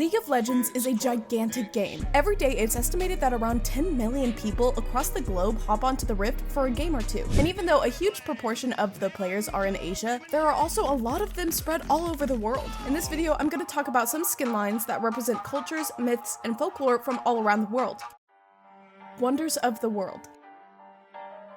League of Legends is a gigantic game. Every day, it's estimated that around 10 million people across the globe hop onto the Rift for a game or two. And even though a huge proportion of the players are in Asia, there are also a lot of them spread all over the world. In this video, I'm going to talk about some skin lines that represent cultures, myths, and folklore from all around the world. Wonders of the World.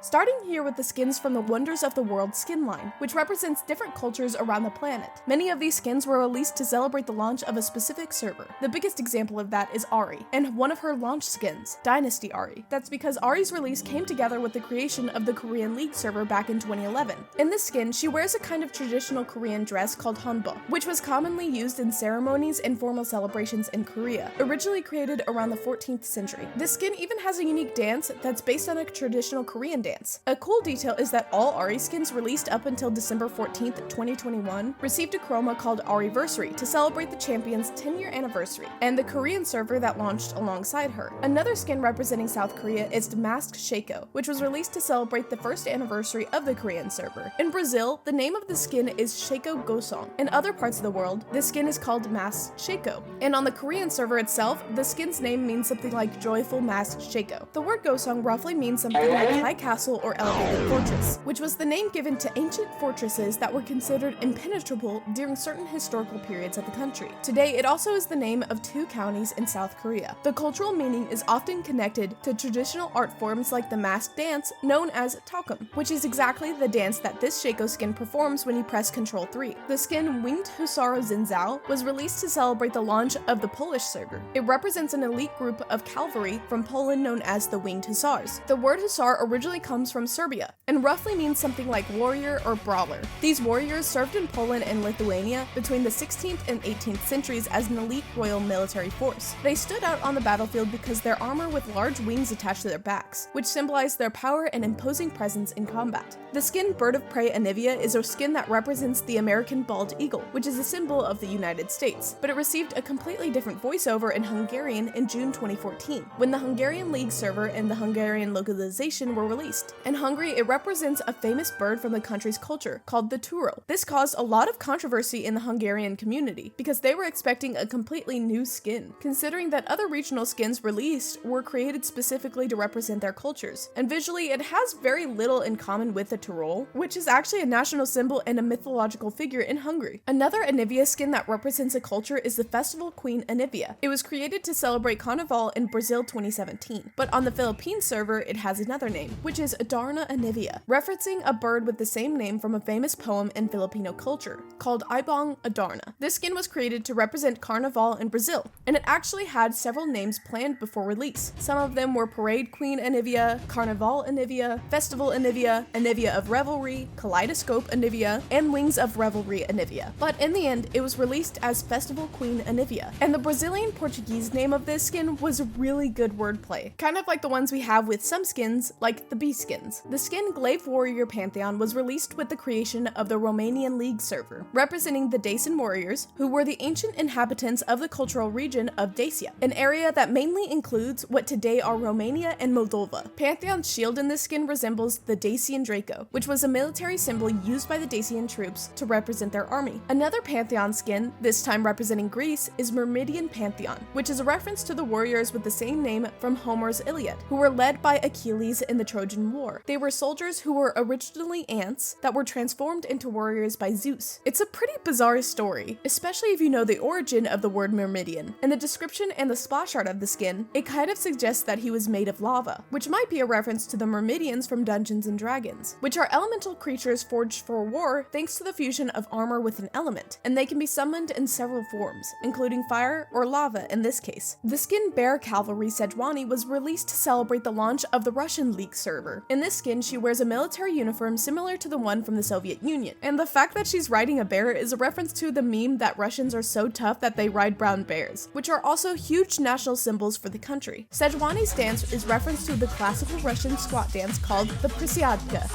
Starting here with the skins from the Wonders of the World skin line, which represents different cultures around the planet. Many of these skins were released to celebrate the launch of a specific server. The biggest example of that is Ahri, and one of her launch skins, Dynasty Ahri. That's because Ahri's release came together with the creation of the Korean League server back in 2011. In this skin, she wears a kind of traditional Korean dress called hanbok, which was commonly used in ceremonies and formal celebrations in Korea, originally created around the 14th century. This skin even has a unique dance that's based on a traditional Korean dance. A cool detail is that all Ahri skins released up until December 14th, 2021 received a chroma called Ahriversary to celebrate the champion's 10-year anniversary, and the Korean server that launched alongside her. Another skin representing South Korea is the Masked Shaco, which was released to celebrate the first anniversary of the Korean server. In Brazil, the name of the skin is Shaco Gosong. In other parts of the world, this skin is called Masked Shaco. And on the Korean server itself, the skin's name means something like Joyful Masked Shaco. The word Gosong roughly means something like High Castle or elevated fortress, which was the name given to ancient fortresses that were considered impenetrable during certain historical periods of the country. Today, it also is the name of 2 counties in South Korea. The cultural meaning is often connected to traditional art forms like the masked dance known as Takum, which is exactly the dance that this Shaco skin performs when you press Ctrl 3. The skin Winged Husaro Zinzao was released to celebrate the launch of the Polish server. It represents an elite group of cavalry from Poland known as the Winged Hussars. The word hussar originally comes from Serbia and roughly means something like warrior or brawler. These warriors served in Poland and Lithuania between the 16th and 18th centuries as an elite royal military force. They stood out on the battlefield because their armor with large wings attached to their backs, which symbolized their power and imposing presence in combat. The skin Bird of Prey Anivia is a skin that represents the American bald eagle, which is a symbol of the United States, but it received a completely different voiceover in Hungarian in June 2014, when the Hungarian League server and the Hungarian localization were released. In Hungary, it represents a famous bird from the country's culture called the turo. This caused a lot of controversy in the Hungarian community because they were expecting a completely new skin, considering that other regional skins released were created specifically to represent their cultures. And visually, it has very little in common with the Tyrol, which is actually a national symbol and a mythological figure in Hungary. Another Anivia skin that represents a culture is the Festival Queen Anivia. It was created to celebrate Carnival in Brazil 2017, but on the Philippines server, it has another name, which is Adarna Anivia, referencing a bird with the same name from a famous poem in Filipino culture, called Ibong Adarna. This skin was created to represent Carnival in Brazil, and it actually had several names planned before release. Some of them were Parade Queen Anivia, Carnival Anivia, Festival Anivia, Anivia of Revelry, Kaleidoscope Anivia, and Wings of Revelry Anivia. But in the end, it was released as Festival Queen Anivia, and the Brazilian Portuguese name of this skin was really good wordplay, kind of like the ones we have with some skins, like the bee skins. The skin Glaive Warrior Pantheon was released with the creation of the Romanian League server, representing the Dacian warriors, who were the ancient inhabitants of the cultural region of Dacia, an area that mainly includes what today are Romania and Moldova. Pantheon's shield in this skin resembles the Dacian Draco, which was a military symbol used by the Dacian troops to represent their army. Another Pantheon skin, this time representing Greece, is Myrmidian Pantheon, which is a reference to the warriors with the same name from Homer's Iliad, who were led by Achilles in the Trojan War. They were soldiers who were originally ants that were transformed into warriors by Zeus. It's a pretty bizarre story, especially if you know the origin of the word Myrmidian. In the description and the splash art of the skin, it kind of suggests that he was made of lava, which might be a reference to the Myrmidians from Dungeons & Dragons, which are elemental creatures forged for war thanks to the fusion of armor with an element, and they can be summoned in several forms, including fire or lava in this case. The skin Bear Cavalry Sejuani was released to celebrate the launch of the Russian League server. In this skin, she wears a military uniform similar to the one from the Soviet Union, and the fact that she's riding a bear is a reference to the meme that Russians are so tough that they ride brown bears, which are also huge national symbols for the country. Sejuani's dance is reference to the classical Russian squat dance called the Prisyadka.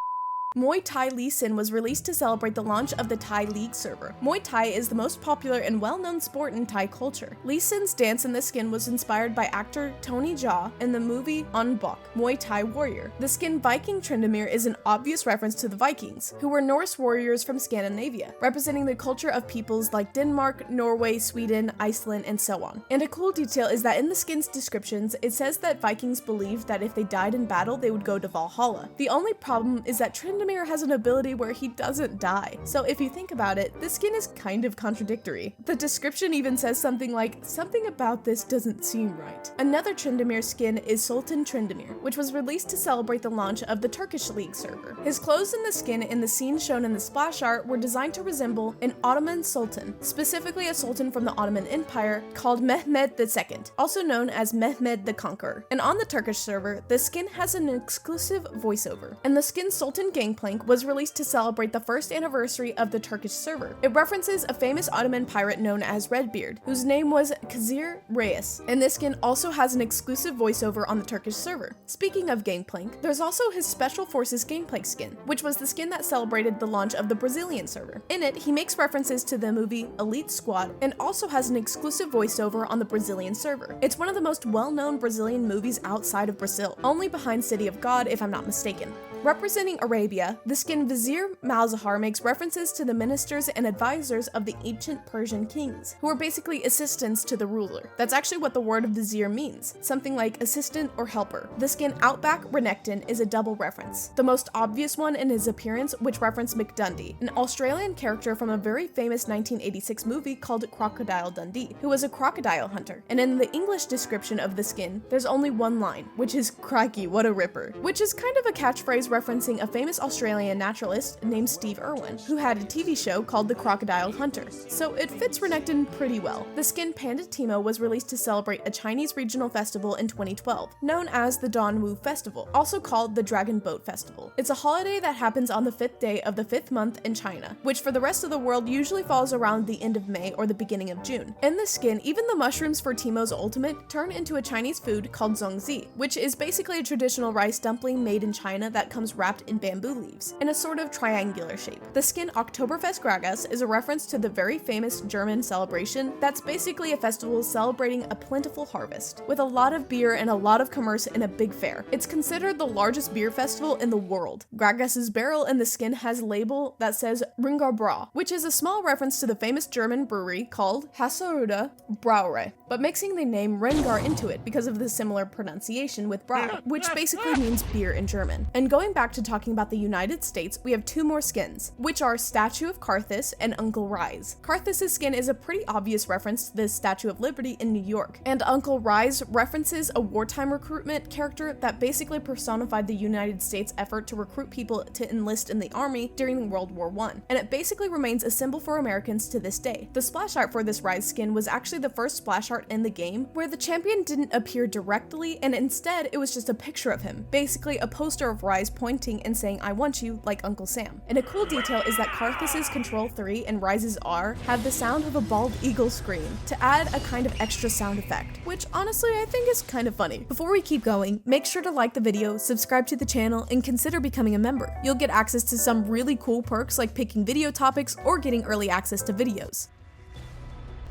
Muay Thai Lee Sin was released to celebrate the launch of the Thai League server. Muay Thai is the most popular and well-known sport in Thai culture. Lee Sin's dance in this skin was inspired by actor Tony Jaa in the movie On Bok, Muay Thai Warrior. The skin Viking Tryndamere is an obvious reference to the Vikings, who were Norse warriors from Scandinavia, representing the culture of peoples like Denmark, Norway, Sweden, Iceland, and so on. And a cool detail is that in the skin's descriptions, it says that Vikings believed that if they died in battle, they would go to Valhalla. The only problem is that Tryndamere has an ability where he doesn't die. So if you think about it, this skin is kind of contradictory. The description even says something like, something about this doesn't seem right. Another Tryndamere skin is Sultan Tryndamere, which was released to celebrate the launch of the Turkish League server. His clothes in the skin in the scene shown in the splash art were designed to resemble an Ottoman sultan, specifically a sultan from the Ottoman Empire called Mehmed II, also known as Mehmed the Conqueror. And on the Turkish server, the skin has an exclusive voiceover, and the skin Sultan Gangplank was released to celebrate the first anniversary of the Turkish server. It references a famous Ottoman pirate known as Redbeard, whose name was Khizr Reis, and this skin also has an exclusive voiceover on the Turkish server. Speaking of Gangplank, there's also his Special Forces Gangplank skin, which was the skin that celebrated the launch of the Brazilian server. In it, he makes references to the movie Elite Squad and also has an exclusive voiceover on the Brazilian server. It's one of the most well-known Brazilian movies outside of Brazil, only behind City of God if I'm not mistaken. Representing Arabia, the skin Vizier Malzahar makes references to the ministers and advisors of the ancient Persian kings, who were basically assistants to the ruler. That's actually what the word vizier means, something like assistant or helper. The skin Outback Renekton is a double reference. The most obvious one in his appearance, which referenced McDundee, an Australian character from a very famous 1986 movie called Crocodile Dundee, who was a crocodile hunter. And in the English description of the skin, there's only one line, which is "Crikey, what a ripper," which is kind of a catchphrase referencing a famous Australian naturalist named Steve Irwin, who had a TV show called The Crocodile Hunter. So it fits Renekton pretty well. The skin Panda Timo was released to celebrate a Chinese regional festival in 2012, known as the Donwu Festival, also called the Dragon Boat Festival. It's a holiday that happens on the 5th day of the 5th month in China, which for the rest of the world usually falls around the end of May or the beginning of June. In the skin, even the mushrooms for Timo's ultimate turn into a Chinese food called zongzi, which is basically a traditional rice dumpling made in China that comes wrapped in bamboo leaves, in a sort of triangular shape. The skin Oktoberfest Gragas is a reference to the very famous German celebration that's basically a festival celebrating a plentiful harvest, with a lot of beer and a lot of commerce in a big fair. It's considered the largest beer festival in the world. Gragas's barrel in the skin has a label that says Ringar Bra, which is a small reference to the famous German brewery called Hasseröder Brauerei, but mixing the name Rengar into it because of the similar pronunciation with Brau, which basically means beer in German. And going back to talking about the United States, we have two more skins, which are Statue of Carthus and Uncle Rise. Carthus's skin is a pretty obvious reference to the Statue of Liberty in New York, and Uncle Rise references a wartime recruitment character that basically personified the United States' effort to recruit people to enlist in the army during World War I, and it basically remains a symbol for Americans to this day. The splash art for this Rise skin was actually the first splash art in the game where the champion didn't appear directly, and instead it was just a picture of him, basically a poster of Rise pointing and saying "I want you" like Uncle Sam. And a cool detail is that Carthus's Control 3 and Rise's R have the sound of a bald eagle scream to add a kind of extra sound effect, which honestly I think is kind of funny. Before we keep going, make sure to like the video, subscribe to the channel, and consider becoming a member. You'll get access to some really cool perks like picking video topics or getting early access to videos.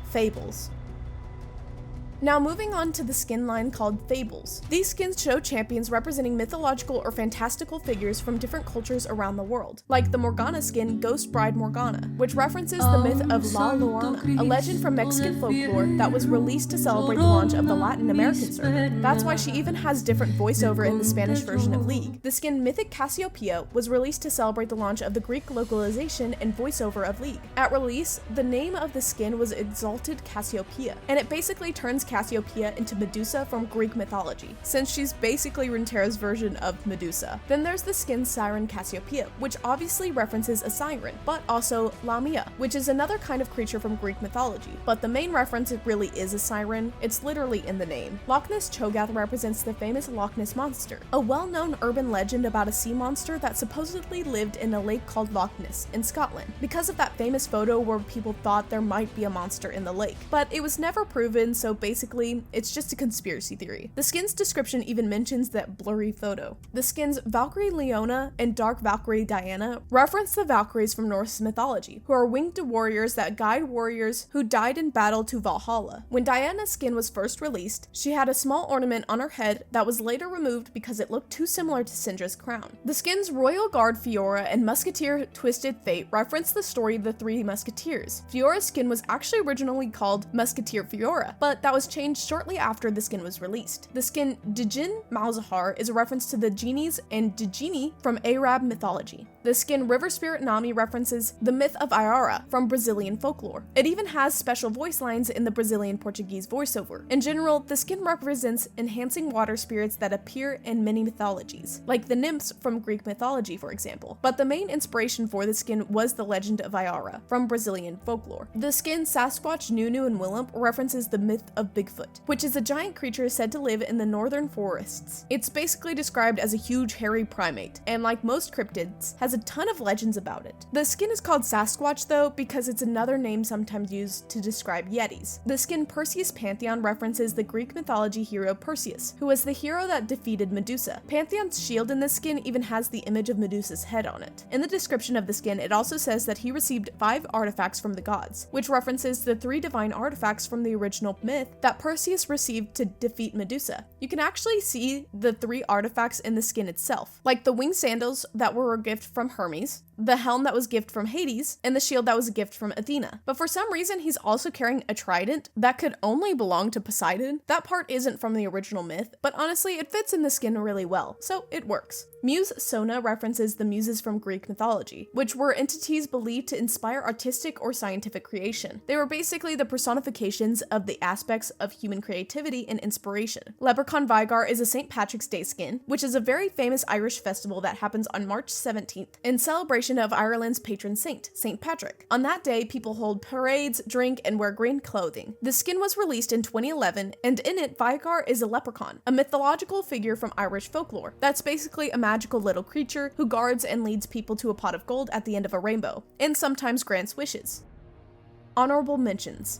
Fables. Now moving on to the skin line called Fables. These skins show champions representing mythological or fantastical figures from different cultures around the world, like the Morgana skin Ghost Bride Morgana, which references the myth of La Llorona, a legend from Mexican folklore that was released to celebrate the launch of the Latin American server. That's why she even has different voiceover in the Spanish version of League. The skin Mythic Cassiopeia was released to celebrate the launch of the Greek localization and voiceover of League. At release, the name of the skin was Exalted Cassiopeia, and it basically turns Cassiopeia into Medusa from Greek mythology, since she's basically Runeterra's version of Medusa. Then there's the skin Siren Cassiopeia, which obviously references a siren, but also Lamia, which is another kind of creature from Greek mythology, but the main reference really is a siren. It's literally in the name. Loch Ness Cho'Gath represents the famous Loch Ness Monster, a well-known urban legend about a sea monster that supposedly lived in a lake called Loch Ness in Scotland, because of that famous photo where people thought there might be a monster in the lake, but it was never proven, so basically basically, it's just a conspiracy theory. The skin's description even mentions that blurry photo. The skins Valkyrie Leona and Dark Valkyrie Diana reference the Valkyries from Norse mythology, who are winged warriors that guide warriors who died in battle to Valhalla. When Diana's skin was first released, she had a small ornament on her head that was later removed because it looked too similar to Syndra's crown. The skins Royal Guard Fiora and Musketeer Twisted Fate reference the story of the Three Musketeers. Fiora's skin was actually originally called Musketeer Fiora, but that was changed shortly after the skin was released. The skin Djinn Malzahar is a reference to the genies and Djinni from Arab mythology. The skin River Spirit Nami references the myth of Ayara from Brazilian folklore. It even has special voice lines in the Brazilian Portuguese voiceover. In general, the skin represents enhancing water spirits that appear in many mythologies, like the nymphs from Greek mythology, for example. But the main inspiration for the skin was the legend of Ayara from Brazilian folklore. The skin Sasquatch, Nunu, and Willump references the myth of Bigfoot, which is a giant creature said to live in the northern forests. It's basically described as a huge hairy primate, and like most cryptids, has a ton of legends about it. The skin is called Sasquatch though because it's another name sometimes used to describe yetis. The skin Perseus Pantheon references the Greek mythology hero Perseus, who was the hero that defeated Medusa. Pantheon's shield in this skin even has the image of Medusa's head on it. In the description of the skin, it also says that he received 5 artifacts from the gods, which references the 3 divine artifacts from the original myth that Perseus received to defeat Medusa. You can actually see the 3 artifacts in the skin itself, like the winged sandals that were a gift from Hermes, the helm that was a gift from Hades, and the shield that was a gift from Athena. But for some reason, he's also carrying a trident that could only belong to Poseidon. That part isn't from the original myth, but honestly, it fits in the skin really well, so it works. Muse Sona references the muses from Greek mythology, which were entities believed to inspire artistic or scientific creation. They were basically the personifications of the aspects of human creativity and inspiration. Leprechaun Vigar is a St. Patrick's Day skin, which is a very famous Irish festival that happens on March 17th in celebration of Ireland's patron saint, St. Patrick. On that day, people hold parades, drink, and wear green clothing. The skin was released in 2011, and in it, Vigar is a leprechaun, a mythological figure from Irish folklore. That's basically a magical little creature who guards and leads people to a pot of gold at the end of a rainbow, and sometimes grants wishes. Honorable mentions.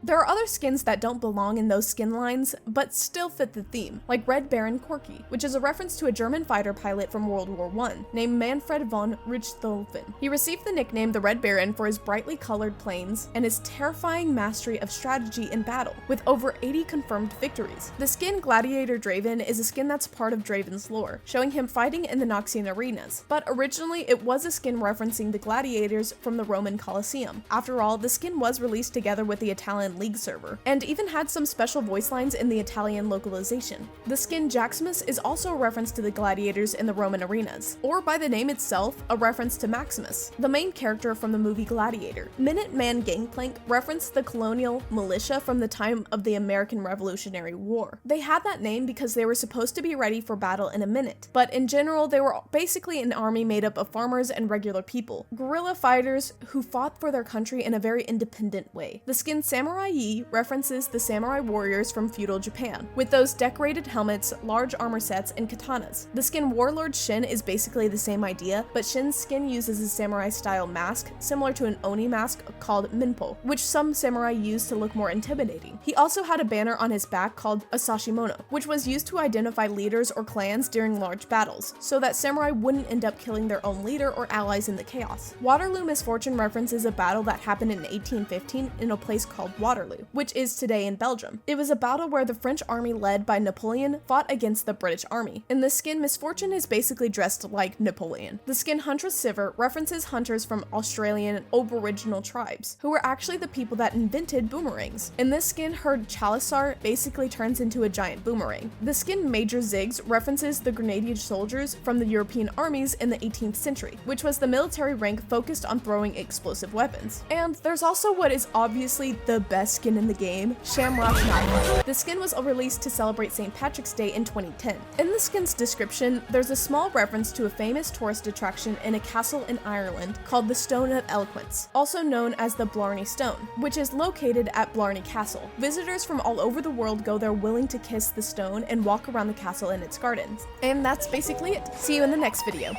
There are other skins that don't belong in those skin lines, but still fit the theme, like Red Baron Corky, which is a reference to a German fighter pilot from World War I, named Manfred von Richthofen. He received the nickname the Red Baron for his brightly colored planes and his terrifying mastery of strategy in battle, with over 80 confirmed victories. The skin Gladiator Draven is a skin that's part of Draven's lore, showing him fighting in the Noxian arenas, but originally it was a skin referencing the gladiators from the Roman Colosseum. After all, the skin was released together with the Italian League server, and even had some special voice lines in the Italian localization. The skin Jaximus is also a reference to the gladiators in the Roman arenas, or by the name itself, a reference to Maximus, the main character from the movie Gladiator. Minuteman Gangplank referenced the colonial militia from the time of the American Revolutionary War. They had that name because they were supposed to be ready for battle in a minute, but in general, they were basically an army made up of farmers and regular people, guerrilla fighters who fought for their country in a very independent way. The skin Samurai Yi references the samurai warriors from feudal Japan, with those decorated helmets, large armor sets, and katanas. The skin Warlord Shin is basically the same idea, but Shin's skin uses a samurai-style mask, similar to an Oni mask called Minpo, which some samurai use to look more intimidating. He also had a banner on his back called a Sashimono, which was used to identify leaders or clans during large battles, so that samurai wouldn't end up killing their own leader or allies in the chaos. Waterloo Misfortune references a battle that happened in 1815 in a place called Waterloo, which is today in Belgium. It was a battle where the French army led by Napoleon fought against the British army. In the skin, Misfortune is basically dressed like Napoleon. The skin Huntress Sivert references hunters from Australian Aboriginal tribes, who were actually the people that invented boomerangs. In this skin, Herd Chalisar basically turns into a giant boomerang. The skin Major Ziggs references the grenadier soldiers from the European armies in the 18th century, which was the military rank focused on throwing explosive weapons. And there's also what is obviously the best skin in the game, Shamrock Nightmare. The skin was released to celebrate St. Patrick's Day in 2010. In the skin's description, there's a small reference to a famous tourist attraction in a castle in Ireland called the Stone of Eloquence, also known as the Blarney Stone, which is located at Blarney Castle. Visitors from all over the world go there willing to kiss the stone and walk around the castle and its gardens. And that's basically it. See you in the next video.